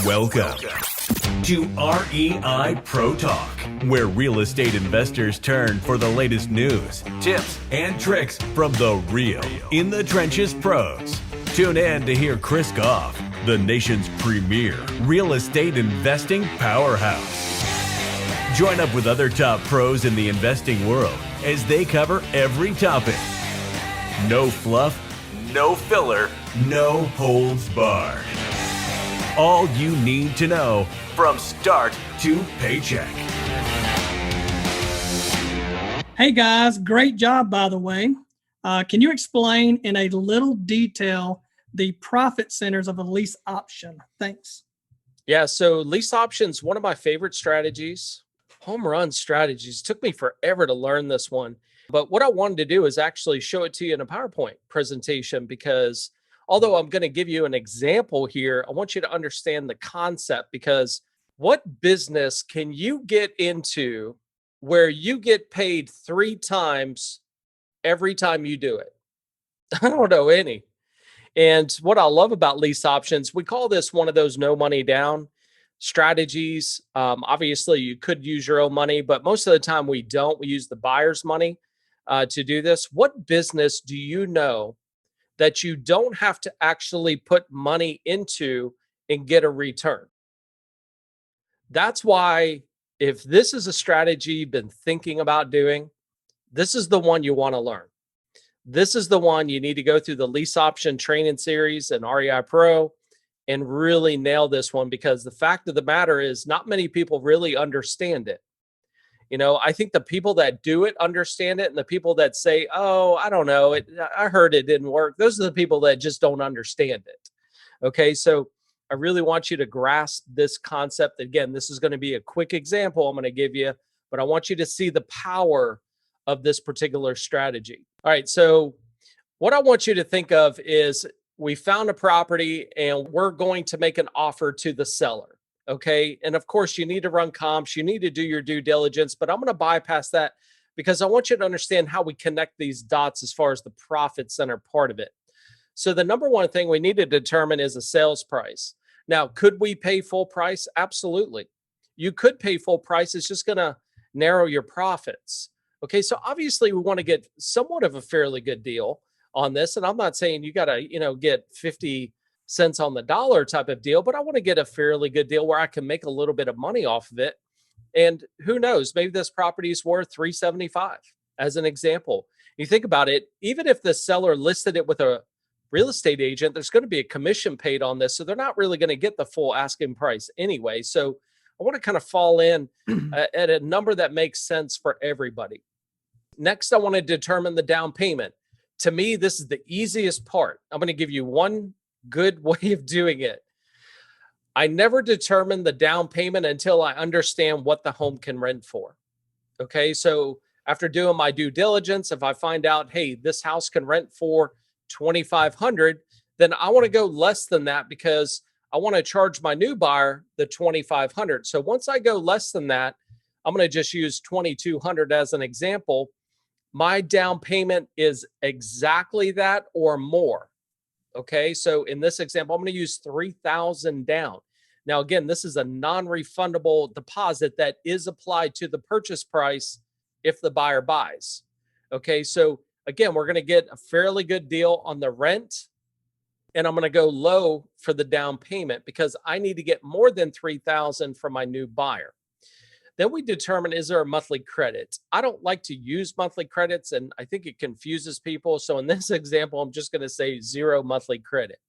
Welcome to REI Pro Talk, where real estate investors turn for the latest news, tips, and tricks from the real in the trenches pros. Tune in to hear Chris Goff, the nation's premier real estate investing powerhouse. Join up with other top pros in the investing world as they cover every topic. No fluff, no filler, no holds barred. All you need to know from start to paycheck. Hey guys, great job, by the way. Can you explain in a little detail the profit centers of a lease option? Thanks. Yeah, so lease options, one of my favorite strategies, home run strategies. It took me forever to learn this one. But what I wanted to do is actually show it to you in a PowerPoint presentation, because although I'm going to give you an example here, I want you to understand the concept, because what business can you get into where you get paid 3 times every time you do it? I don't know any. And what I love about lease options, we call this one of those no money down strategies. Obviously, you could use your own money, but most of the time we don't. We use the buyer's money to do this. What business do you know that you don't have to actually put money into and get a return? That's why, if this is a strategy you've been thinking about doing, this is the one you want to learn. This is the one you need to go through the lease option training series and REI Pro and really nail this one, because the fact of the matter is not many people really understand it. You know, I think the people that do it understand it, and the people that say, oh, I don't know, I heard it didn't work, those are the people that just don't understand it. Okay, so I really want you to grasp this concept. Again, this is going to be a quick example I'm going to give you, but I want you to see the power of this particular strategy. All right, so what I want you to think of is we found a property and we're going to make an offer to the seller. Okay. And of course, you need to run comps, you need to do your due diligence, but I'm going to bypass that because I want you to understand how we connect these dots as far as the profit center part of it. So the number one thing we need to determine is a sales price. Now, could we pay full price? Absolutely. You could pay full price. It's just going to narrow your profits. Okay. So obviously we want to get somewhat of a fairly good deal on this. And I'm not saying you got to, get 50 cents on the dollar type of deal, but I want to get a fairly good deal where I can make a little bit of money off of it. And who knows, maybe this property is worth $375 as an example. You think about it, even if the seller listed it with a real estate agent, there's going to be a commission paid on this. So they're not really going to get the full asking price anyway. So I want to kind of fall in at a number that makes sense for everybody. Next, I want to determine the down payment. To me, this is the easiest part. I'm going to give you one good way of doing it. I never determine the down payment until I understand what the home can rent for. Okay, so after doing my due diligence, if I find out, hey, this house can rent for $2,500, then I want to go less than that because I want to charge my new buyer the $2,500. So once I go less than that, I'm going to just use $2,200 as an example. My down payment is exactly that or more. Okay, so in this example, I'm going to use $3,000 down. Now, again, this is a non-refundable deposit that is applied to the purchase price if the buyer buys. Okay, so again, we're going to get a fairly good deal on the rent, and I'm going to go low for the down payment because I need to get more than $3,000 from my new buyer. Then we determine, is there a monthly credit? I don't like to use monthly credits, and I think it confuses people. So in this example, I'm just going to say 0 monthly credit.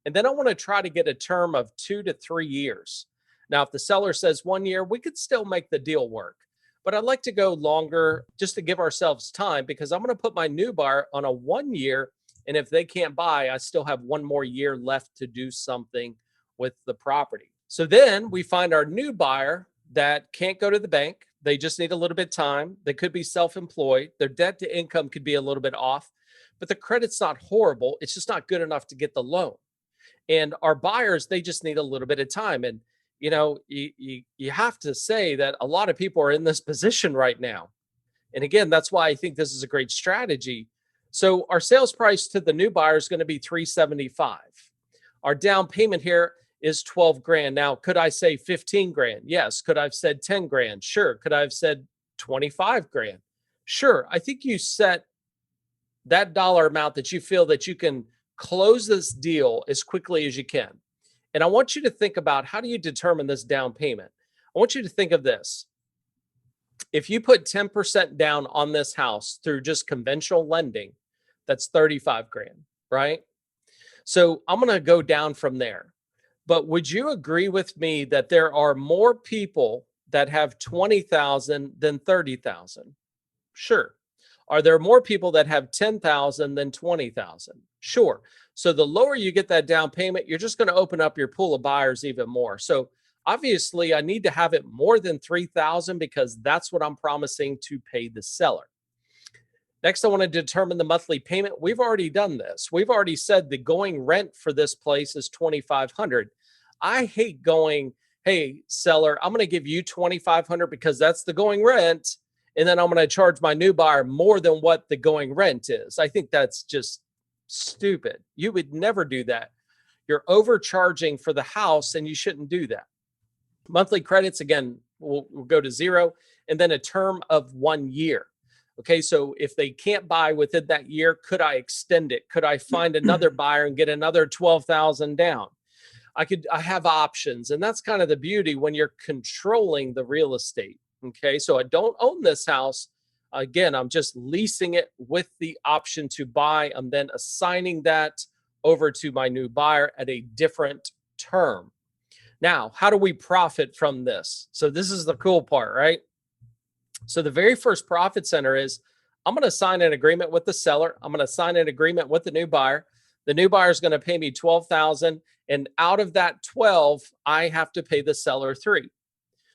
And then I want to try to get a term of 2 to 3 years. Now, if the seller says 1 year, we could still make the deal work. But I'd like to go longer just to give ourselves time, because I'm going to put my new buyer on a 1 year. And if they can't buy, I still have 1 more year left to do something with the property. So then we find our new buyer that can't go to the bank. They just need a little bit of time. They could be self-employed. Their debt to income could be a little bit off, but the credit's not horrible. It's just not good enough to get the loan. And our buyers, they just need a little bit of time. And, you have to say that a lot of people are in this position right now. And again, that's why I think this is a great strategy. So our sales price to the new buyer is going to be $375. Our down payment here is 12 grand. Now, could I say 15 grand? Yes. Could I have said 10 grand? Sure. Could I have said 25 grand? Sure. I think you set that dollar amount that you feel that you can close this deal as quickly as you can. And I want you to think about, how do you determine this down payment? I want you to think of this. If you put 10% down on this house through just conventional lending, that's 35 grand, right? So I'm going to go down from there. But would you agree with me that there are more people that have 20,000 than 30,000? Sure. Are there more people that have 10,000 than 20,000? Sure. So the lower you get that down payment, you're just going to open up your pool of buyers even more. So obviously I need to have it more than 3,000 because that's what I'm promising to pay the seller. Next, I want to determine the monthly payment. We've already done this. We've already said the going rent for this place is $2,500. I hate going, hey, seller, I'm going to give you $2,500 because that's the going rent. And then I'm going to charge my new buyer more than what the going rent is. I think that's just stupid. You would never do that. You're overcharging for the house and you shouldn't do that. Monthly credits, again, will go to 0, and then a term of 1 year. Okay, so if they can't buy within that year, could I extend it? Could I find another buyer and get another 12,000 down? I have options, and that's kind of the beauty when you're controlling the real estate. Okay, so I don't own this house. Again, I'm just leasing it with the option to buy. I'm then assigning that over to my new buyer at a different term. Now, how do we profit from this? So this is the cool part, right? So the very first profit center is, I'm going to sign an agreement with the seller. I'm going to sign an agreement with the new buyer. The new buyer is going to pay me 12,000, and out of that 12, I have to pay the seller 3.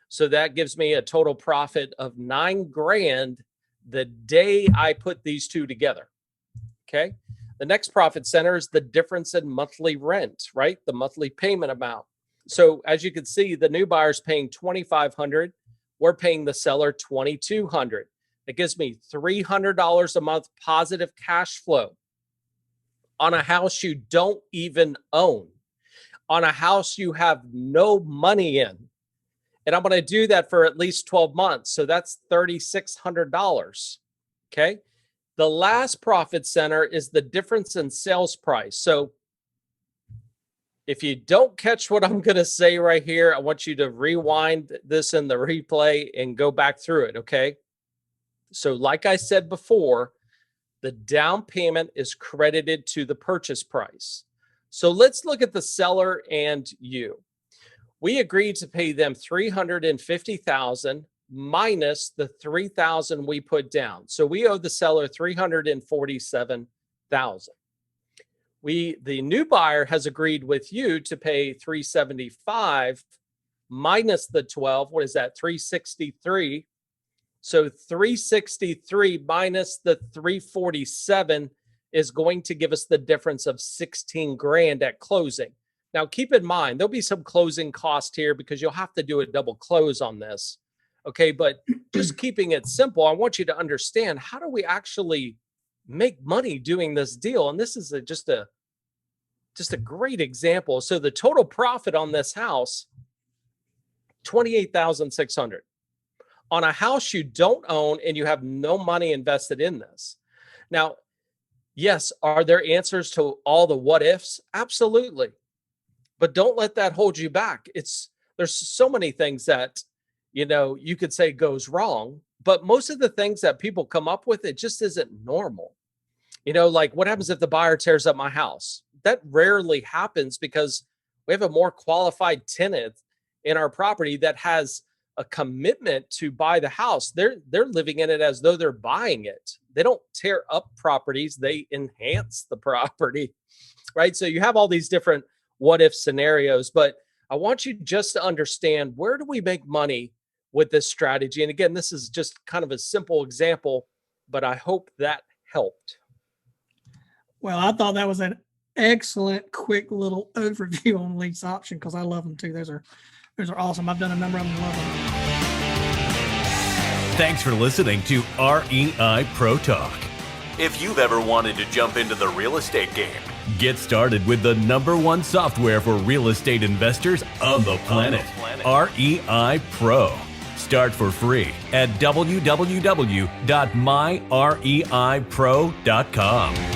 So that gives me a total profit of 9 grand the day I put these two together. Okay. The next profit center is the difference in monthly rent, right? The monthly payment amount. So as you can see, the new buyer's paying $2,500. We're paying the seller $2,200. It gives me $300 a month positive cash flow on a house you don't even own, on a house you have no money in. And I'm going to do that for at least 12 months. So that's $3,600. Okay. The last profit center is the difference in sales price. So if you don't catch what I'm going to say right here, I want you to rewind this in the replay and go back through it. Okay. So like I said before, the down payment is credited to the purchase price. So let's look at the seller and you. We agreed to pay them $350,000 minus the $3,000 we put down. So we owe the seller $347,000. The new buyer has agreed with you to pay $375,000 minus the 12. What is that? $363,000. So $363,000 minus the $347,000 is going to give us the difference of 16 grand at closing. Now, keep in mind, there'll be some closing cost here because you'll have to do a double close on this. Okay, but just keeping it simple, I want you to understand, how do we actually make money doing this deal? And this is just a great example. So the total profit on this house, $28,600 on a house you don't own and you have no money invested in this. Now, yes, are there answers to all the what ifs? Absolutely. But don't let that hold you back. There's so many things that, you could say goes wrong, but most of the things that people come up with, it just isn't normal. Like what happens if the buyer tears up my house? That rarely happens because we have a more qualified tenant in our property that has a commitment to buy the house. They're living in it as though they're buying it. They don't tear up properties, they enhance the property, right? So you have all these different what if scenarios, but I want you just to understand, where do we make money with this strategy? And again, this is just kind of a simple example, but I hope that helped. Well, I thought that was an excellent, quick little overview on lease option because I love them too. Those are awesome. I've done a number of them and love them. Thanks for listening to REI Pro Talk. If you've ever wanted to jump into the real estate game, Get started with the #1 software for real estate investors on the planet, REI Pro. Start for free at www.myreipro.com.